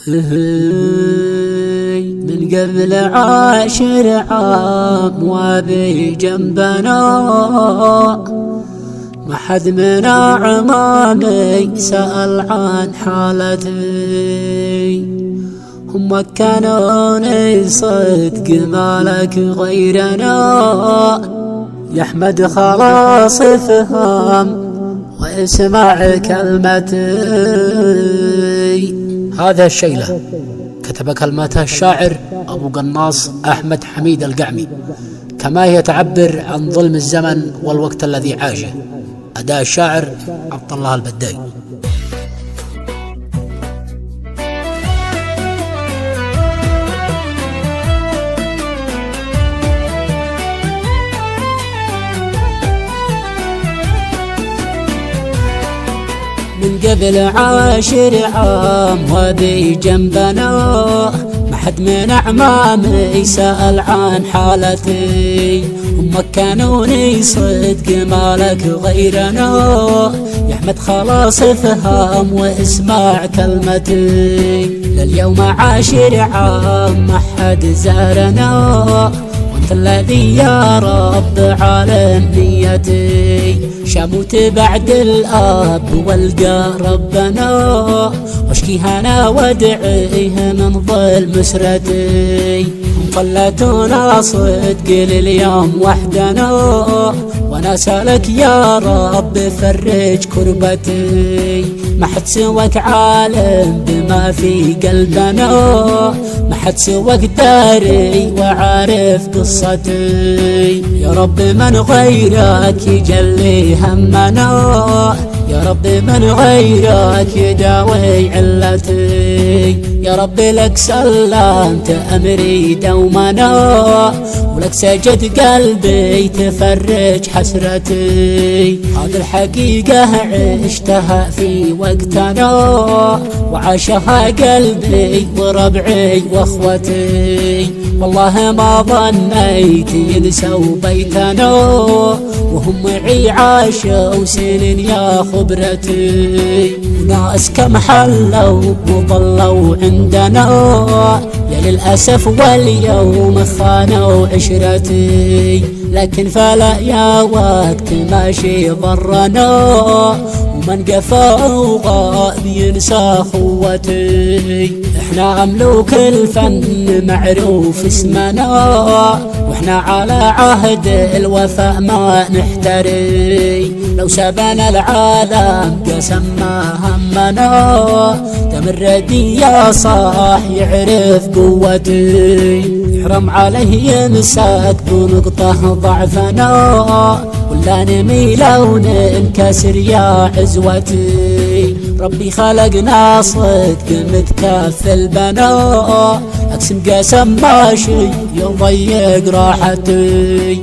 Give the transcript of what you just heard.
من قبل 10 عام وابي جنبنا، ما حد من عمامي سأل عن حالتي. هم مكنوني صدق مالك غيرنا، يا احمد خلاص افهم واسمع كلمتي. هذا الشيلة كتب كلماتها الشاعر أبو قناص أحمد حميد القعمي، كما هي تعبر عن ظلم الزمن والوقت الذي عاشه. أداء الشاعر عبد الله البداي. من قبل 10 عام وابي جنبنا، ما حد من عمامي سأل عن حالتي. هم مكنوني صدق مالك غيرنا، يا احمد خلاص افهم واسمع كلمتي. لليوم 10 عام ما حد زارنا، وانت الذي يا رب عالم نيتي. شموت بعد الاب والقى ربنا، واشكي هنا وادعيه من ظل مسرتي. هم خلتونا صدق لليوم وحدنا، وانا سالك يا رب فرج كربتي. ما حد سواك عالم بما في قلبنا، ما حد سواك داري وعارف قصتي. يا رب من غيرك يجلي همنا، يا رب من غيرك يداوي علتي. يا رب لك سلمت أمري دومنا، ولك سجد قلبي تفرج حسرتي. هذه الحقيقة عشتها في وقتنا، وعاشها قلبي وربعي واخوتي. والله ما ظنيت ينسوا بيتنا، وهم معي عاشوا سنين يا خبرتي. وناس كم حلوا وظلوا عندنا، يا للأسف واليوم خانوا عشرتي. لكن فلا يا وقت ماشي ضرنا، ومن قفا وغاب ينسى خوتي. احنا ملوك الفن معروف اسمنا، واحنا على عهد الوفاء ما نحتري. لو سبنا العالم قسم ما همنا، تمردي يا صاح يعرف قوتي. يحرم عليه يمسك بنقطة ضعفنا، ولا نميل وننكسر يا عزوتي. ربي خلقنا صدق متكفل بنا، اقسم قسم ماشي يضيق راحتي.